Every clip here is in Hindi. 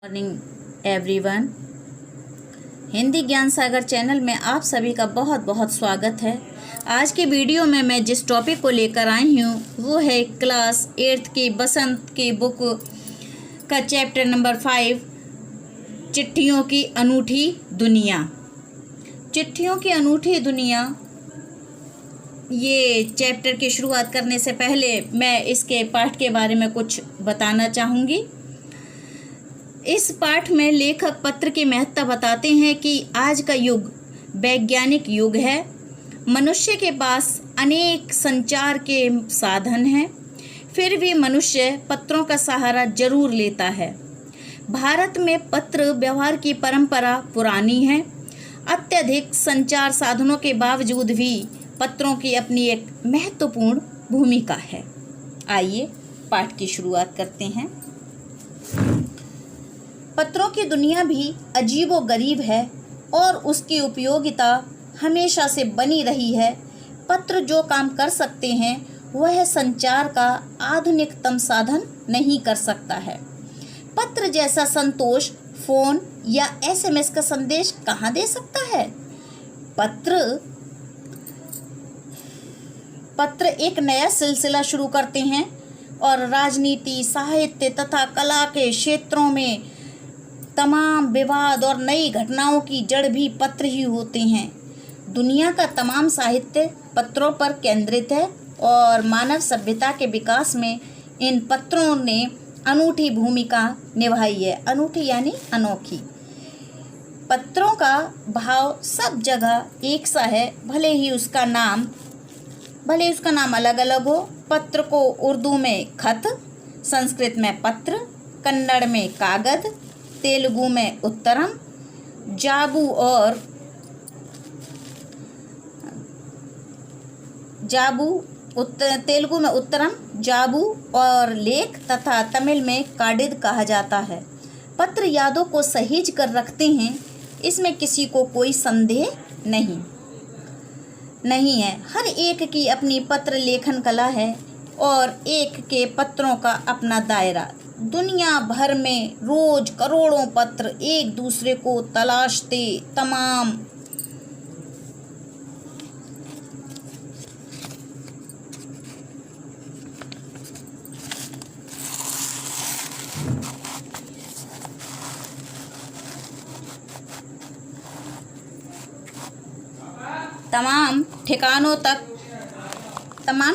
Morning everyone. हिंदी ज्ञान सागर चैनल में आप सभी का बहुत बहुत स्वागत है। आज की वीडियो में मैं जिस टॉपिक को लेकर आई हूँ वो है क्लास 8th की बसंत की बुक का चैप्टर नंबर 5, चिट्ठियों की अनूठी दुनिया। चिट्ठियों की अनूठी दुनिया, ये चैप्टर की शुरुआत करने से पहले मैं इसके पाठ के बारे में कुछ बताना चाहूँगी। इस पाठ में लेखक पत्र की महत्ता बताते हैं कि आज का युग वैज्ञानिक युग है। मनुष्य के पास अनेक संचार के साधन हैं, फिर भी मनुष्य पत्रों का सहारा जरूर लेता है। भारत में पत्र व्यवहार की परंपरा पुरानी है। अत्यधिक संचार साधनों के बावजूद भी पत्रों की अपनी एक महत्वपूर्ण भूमिका है। आइए पाठ की शुरुआत करते हैं। पत्रों की दुनिया भी अजीबोगरीब है और उसकी उपयोगिता हमेशा से बनी रही है। पत्र जो काम कर सकते हैं वह संचार का आधुनिकतम साधन नहीं कर सकता है। पत्र जैसा संतोष फोन या एसएमएस का संदेश कहाँ दे सकता है। पत्र एक नया सिलसिला शुरू करते हैं और राजनीति, साहित्य तथा कला के क्षेत्रों में तमाम विवाद और नई घटनाओं की जड़ भी पत्र ही होते हैं। दुनिया का तमाम साहित्य पत्रों पर केंद्रित है और मानव सभ्यता के विकास में इन पत्रों ने अनूठी भूमिका निभाई है। अनूठी यानी अनोखी। पत्रों का भाव सब जगह एक सा है, भले ही उसका नाम अलग अलग हो। पत्र को उर्दू में खत, संस्कृत में पत्र, कन्नड़ में कागज, तेलुगु में उत्तरम, तेलुगु में उत्तरम, जाबू और लेख तथा तमिल में काडिद कहा जाता है। पत्र यादों को सहेज कर रखते हैं, इसमें किसी को कोई संदेह नहीं है। हर एक की अपनी पत्र लेखन कला है और एक के पत्रों का अपना दायरा। दुनिया भर में रोज करोड़ों पत्र एक दूसरे को तलाशते तमाम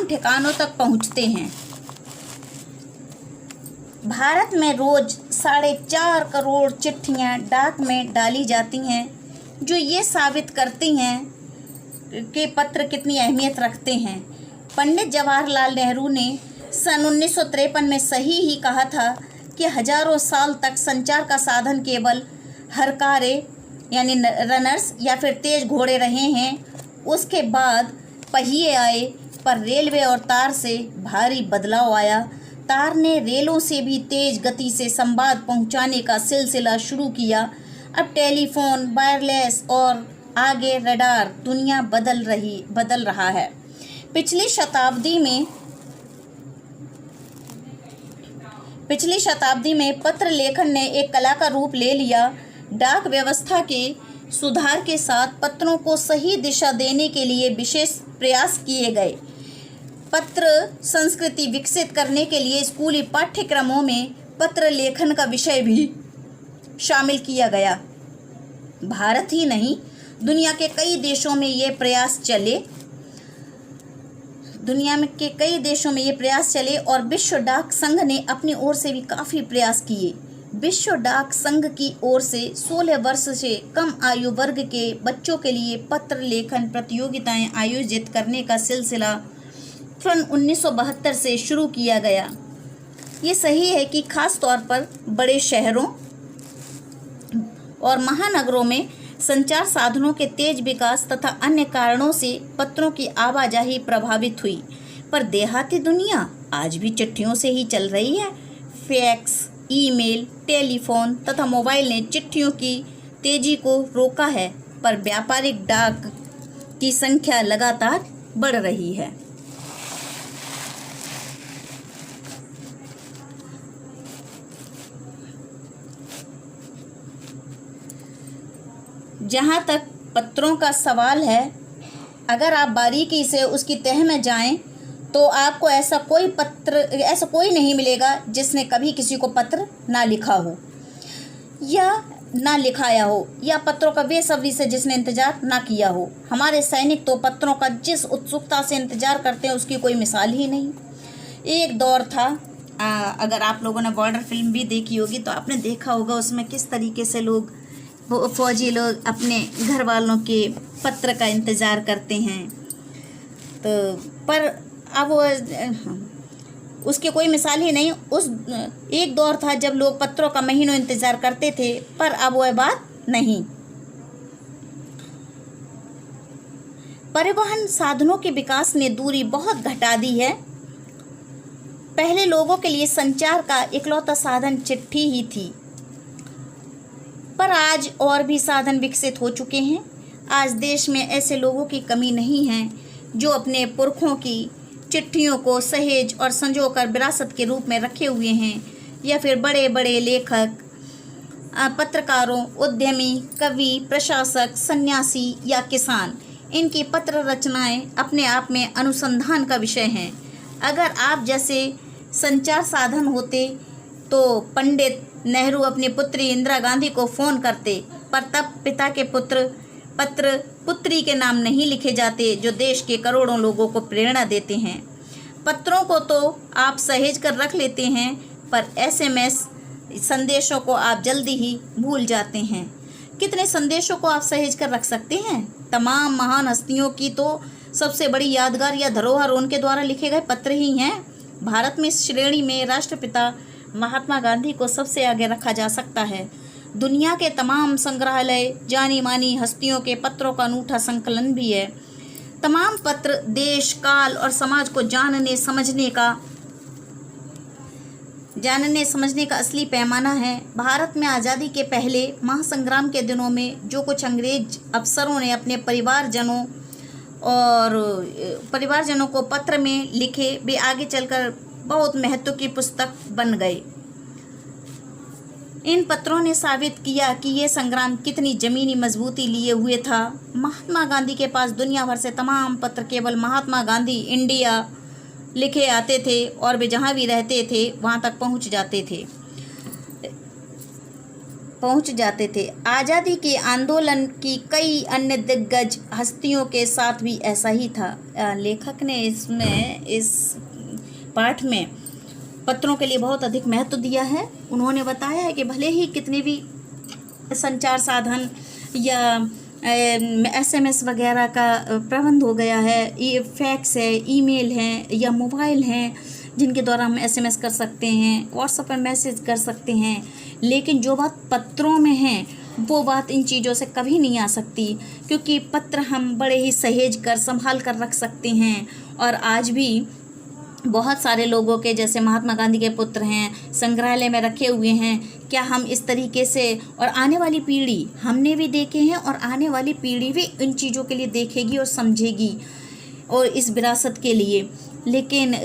ठिकानों तक पहुंचते हैं। भारत में रोज 4.5 करोड़ चिट्ठियां डाक में डाली जाती हैं, जो ये साबित करती हैं कि पत्र कितनी अहमियत रखते हैं। पंडित जवाहरलाल नेहरू ने सन 1953 में सही ही कहा था कि हजारों साल तक संचार का साधन केवल हरकारे यानी रनर्स या फिर तेज घोड़े रहे हैं। उसके बाद पहिए आए, पर रेलवे और तार से भारी बदलाव आया। तार ने रेलों से भी तेज गति से संवाद पहुंचाने का सिलसिला शुरू किया। अब टेलीफोन, वायरलेस और आगे रडार, दुनिया बदल रहा है। पिछली शताब्दी में पत्र लेखन ने एक कला का रूप ले लिया। डाक व्यवस्था के सुधार के साथ पत्रों को सही दिशा देने के लिए विशेष प्रयास किए गए। पत्र संस्कृति विकसित करने के लिए स्कूली पाठ्यक्रमों में पत्र लेखन का विषय भी शामिल किया गया। भारत ही नहीं, दुनिया के कई देशों में ये प्रयास चले और विश्व डाक संघ ने अपनी ओर से भी काफ़ी प्रयास किए। विश्व डाक संघ की ओर से 16 वर्ष से कम आयु वर्ग के बच्चों के लिए पत्र लेखन प्रतियोगिताएं आयोजित करने का सिलसिला सन 1972 से शुरू किया गया। ये सही है कि खास तौर पर बड़े शहरों और महानगरों में संचार साधनों के तेज विकास तथा अन्य कारणों से पत्रों की आवाजाही प्रभावित हुई, पर देहाती दुनिया आज भी चिट्ठियों से ही चल रही है। फैक्स, ईमेल, टेलीफोन तथा मोबाइल ने चिट्ठियों की तेजी को रोका है, पर व्यापारिक डाक की संख्या लगातार बढ़ रही है। जहाँ तक पत्रों का सवाल है, अगर आप बारीकी से उसकी तह में जाएं तो आपको ऐसा कोई नहीं मिलेगा जिसने कभी किसी को पत्र ना लिखा हो या ना लिखाया हो, या पत्रों का बेसब्री से जिसने इंतज़ार ना किया हो। हमारे सैनिक तो पत्रों का जिस उत्सुकता से इंतज़ार करते हैं उसकी कोई मिसाल ही नहीं। एक दौर था, अगर आप लोगों ने बॉर्डर फिल्म भी देखी होगी तो आपने देखा होगा उसमें किस तरीके से फौजी लोग अपने घर वालों के पत्र का इंतज़ार करते हैं। तो पर अब उसकी कोई मिसाल ही नहीं। एक दौर था जब लोग पत्रों का महीनों इंतज़ार करते थे, पर अब वह बात नहीं। परिवहन साधनों के विकास ने दूरी बहुत घटा दी है। पहले लोगों के लिए संचार का इकलौता साधन चिट्ठी ही थी, पर आज और भी साधन विकसित हो चुके हैं। आज देश में ऐसे लोगों की कमी नहीं है जो अपने पुरखों की चिट्ठियों को सहेज और संजोकर विरासत के रूप में रखे हुए हैं, या फिर बड़े बड़े लेखक, पत्रकारों, उद्यमी, कवि, प्रशासक, सन्यासी या किसान, इनकी पत्र रचनाएं अपने आप में अनुसंधान का विषय हैं। अगर आप जैसे संचार साधन होते तो पंडित नेहरू अपनी पुत्री इंदिरा गांधी को फ़ोन करते, पर तब पिता के पत्र पुत्री के नाम नहीं लिखे जाते जो देश के करोड़ों लोगों को प्रेरणा देते हैं। पत्रों को तो आप सहेज कर रख लेते हैं, पर एसएमएस संदेशों को आप जल्दी ही भूल जाते हैं। कितने संदेशों को आप सहेज कर रख सकते हैं? तमाम महान हस्तियों की तो सबसे बड़ी यादगार या धरोहर उनके द्वारा लिखे गए पत्र ही हैं। भारत में इस श्रेणी में राष्ट्रपिता महात्मा गांधी को सबसे आगे रखा जा सकता है। दुनिया के तमाम संग्रहालय जानी मानी हस्तियों के पत्रों का अनूठा संकलन भी है। तमाम पत्र देश, काल और समाज को जानने समझने का असली पैमाना है। भारत में आज़ादी के पहले महासंग्राम के दिनों में जो कुछ अंग्रेज अफसरों ने अपने परिवारजनों को पत्र में लिखे, वे आगे चलकर बहुत महत्व की पुस्तक बन गए। इन पत्रों ने साबित किया कि ये संग्राम कितनी ज़मीनी मजबूती लिए हुए था। महात्मा गांधी के पास दुनिया भर से तमाम पत्र केवल महात्मा गांधी इंडिया लिखे आते थे, और वे जहाँ भी रहते थे वहाँ तक पहुँच जाते थे। आज़ादी के आंदोलन की कई अन्य दिग्गज हस्तियों के साथ भी ऐसा ही था। लेखक ने इस पाठ में पत्रों के लिए बहुत अधिक महत्व दिया है। उन्होंने बताया है कि भले ही कितने भी संचार साधन या एसएमएस वगैरह का प्रबंध हो गया है, फैक्स है, ईमेल हैं या मोबाइल हैं जिनके द्वारा हम एसएमएस कर सकते हैं, व्हाट्सएप पर मैसेज कर सकते हैं, लेकिन जो बात पत्रों में है वो बात इन चीज़ों से कभी नहीं आ सकती, क्योंकि पत्र हम बड़े ही सहेज कर संभाल कर रख सकते हैं। और आज भी बहुत सारे लोगों के, जैसे महात्मा गांधी के पुत्र हैं, संग्रहालय में रखे हुए हैं। क्या हम इस तरीके से, और आने वाली पीढ़ी, हमने भी देखे हैं और आने वाली पीढ़ी भी इन चीज़ों के लिए देखेगी और समझेगी और इस विरासत के लिए। लेकिन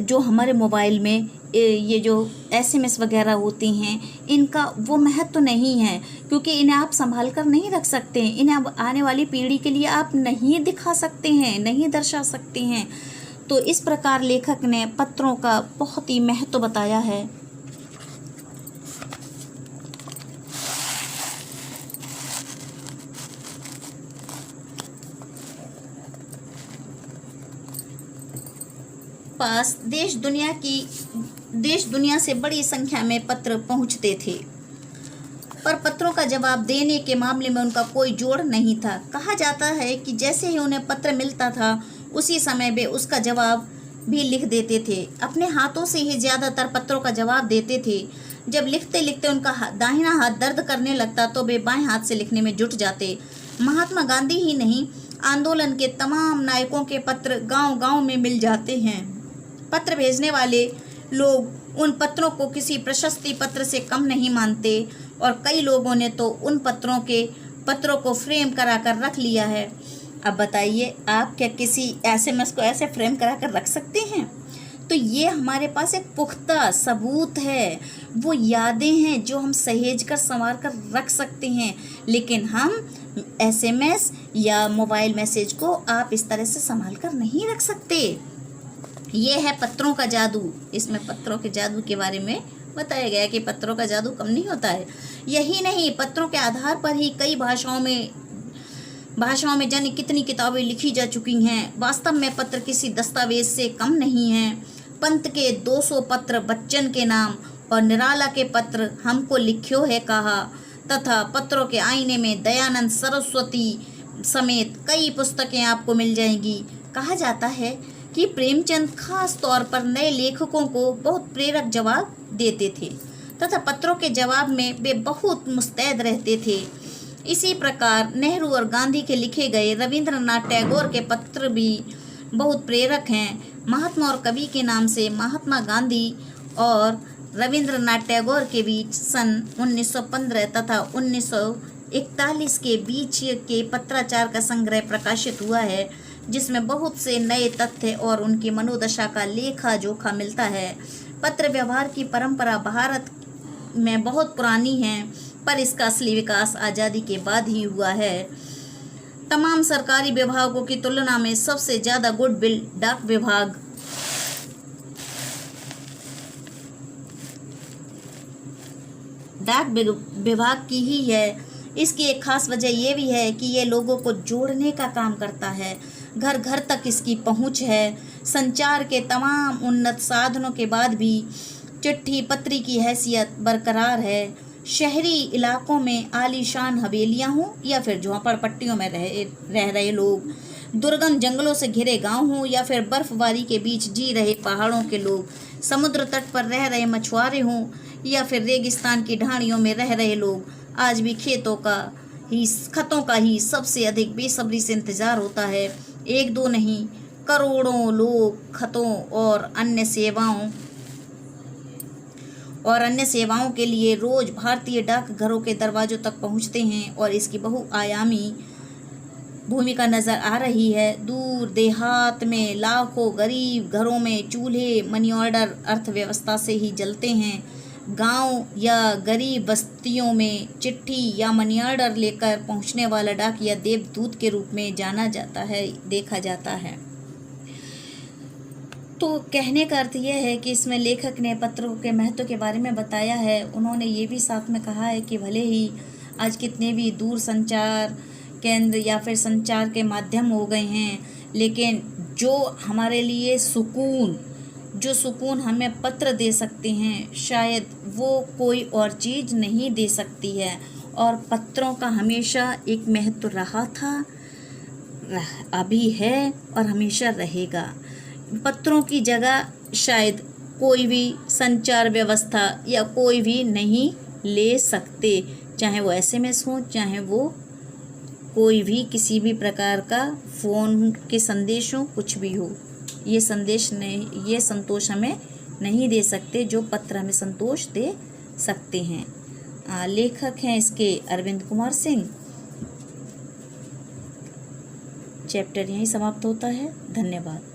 जो हमारे मोबाइल में ये जो एसएमएस वगैरह होती हैं, इनका वो महत्व नहीं है, क्योंकि इन्हें आप संभाल कर नहीं रख सकते। इन्हें अब आने वाली पीढ़ी के लिए आप नहीं दिखा सकते हैं, नहीं दर्शा सकते हैं। तो इस प्रकार लेखक ने पत्रों का बहुत ही महत्व बताया है। पास देश दुनिया से बड़ी संख्या में पत्र पहुंचते थे, पर पत्रों का जवाब देने के मामले में उनका कोई जोड़ नहीं था। कहा जाता है कि जैसे ही उन्हें पत्र मिलता था उसी समय वे उसका जवाब भी लिख देते थे। अपने हाथों से ही ज़्यादातर पत्रों का जवाब देते थे। जब लिखते लिखते उनका दाहिना हाथ दर्द करने लगता तो वे बाएं हाथ से लिखने में जुट जाते। महात्मा गांधी ही नहीं, आंदोलन के तमाम नायकों के पत्र गांव-गांव में मिल जाते हैं। पत्र भेजने वाले लोग उन पत्रों को किसी प्रशस्ति पत्र से कम नहीं मानते, और कई लोगों ने तो उन पत्रों को फ्रेम करा कर रख लिया है। अब बताइए, आप क्या किसी एसएमएस को ऐसे फ्रेम करा कर रख सकते हैं? तो ये हमारे पास एक पुख्ता सबूत है, वो यादें हैं जो हम सहेज कर संवार कर रख सकते हैं। लेकिन हम SMS या मोबाइल मैसेज को आप इस तरह से संभाल कर नहीं रख सकते। ये है पत्रों का जादू। इसमें पत्रों के जादू के बारे में बताया गया है कि पत्रों का जादू कम नहीं होता है। यही नहीं, पत्रों के आधार पर ही कई भाषाओं में जाने कितनी किताबें लिखी जा चुकी हैं। वास्तव में पत्र किसी दस्तावेज से कम नहीं हैं। पंत के 200 पत्र बच्चन के नाम और निराला के पत्र हमको लिख्यो है कहा, तथा पत्रों के आईने में दयानंद सरस्वती समेत कई पुस्तकें आपको मिल जाएंगी। कहा जाता है कि प्रेमचंद खास तौर पर नए लेखकों को बहुत प्रेरक जवाब देते थे तथा पत्रों के जवाब में वे बहुत मुस्तैद रहते थे। इसी प्रकार नेहरू और गांधी के लिखे गए रविंद्रनाथ टैगोर के पत्र भी बहुत प्रेरक हैं। महात्मा और कवि के नाम से महात्मा गांधी और रविंद्रनाथ टैगोर के बीच सन 1915 तथा 1941 के बीच के पत्राचार का संग्रह प्रकाशित हुआ है, जिसमें बहुत से नए तथ्य और उनकी मनोदशा का लेखा जोखा मिलता है। पत्र व्यवहार की परंपरा भारत में बहुत पुरानी है, पर इसका असली विकास आज़ादी के बाद ही हुआ है। तमाम सरकारी विभागों की तुलना में सबसे ज़्यादा गुडविल डाक विभाग की ही है। इसकी एक खास वजह यह भी है कि ये लोगों को जोड़ने का काम करता है। घर घर तक इसकी पहुंच है। संचार के तमाम उन्नत साधनों के बाद भी चिट्ठी पत्री की हैसियत बरकरार है। शहरी इलाकों में आलीशान हवेलियां हों या फिर झोंपड़पट्टियों में रह रहे लोग, दुर्गम जंगलों से घिरे गांव हों या फिर बर्फबारी के बीच जी रहे पहाड़ों के लोग, समुद्र तट पर रह रहे मछुआरे हों या फिर रेगिस्तान की ढाणियों में रह रहे लोग, आज भी खतों का ही सबसे अधिक बेसब्री से इंतजार होता है। एक दो नहीं, करोड़ों लोग खतों और अन्य सेवाओं के लिए रोज भारतीय डाकघरों के दरवाजों तक पहुंचते हैं और इसकी बहुआयामी भूमिका नजर आ रही है। दूर देहात में लाखों गरीब घरों में चूल्हे मनी ऑर्डर अर्थव्यवस्था से ही जलते हैं। गांव या गरीब बस्तियों में चिट्ठी या मनी ऑर्डर लेकर पहुंचने वाला डाकिया देवदूत के रूप में देखा जाता है। तो कहने का अर्थ यह है कि इसमें लेखक ने पत्रों के महत्व के बारे में बताया है। उन्होंने ये भी साथ में कहा है कि भले ही आज कितने भी दूर संचार केंद्र या फिर संचार के माध्यम हो गए हैं, लेकिन जो हमारे लिए जो सुकून हमें पत्र दे सकते हैं, शायद वो कोई और चीज़ नहीं दे सकती है। और पत्रों का हमेशा एक महत्व रहा था, अभी है और हमेशा रहेगा। पत्रों की जगह शायद कोई भी संचार व्यवस्था या कोई भी नहीं ले सकते, चाहे वो SMS हो, चाहे वो कोई भी किसी भी प्रकार का फ़ोन के संदेश हो, कुछ भी हो। ये संतोष हमें नहीं दे सकते जो पत्र हमें संतोष दे सकते हैं। लेखक हैं इसके अरविंद कुमार सिंह। चैप्टर यहीं समाप्त होता है। धन्यवाद।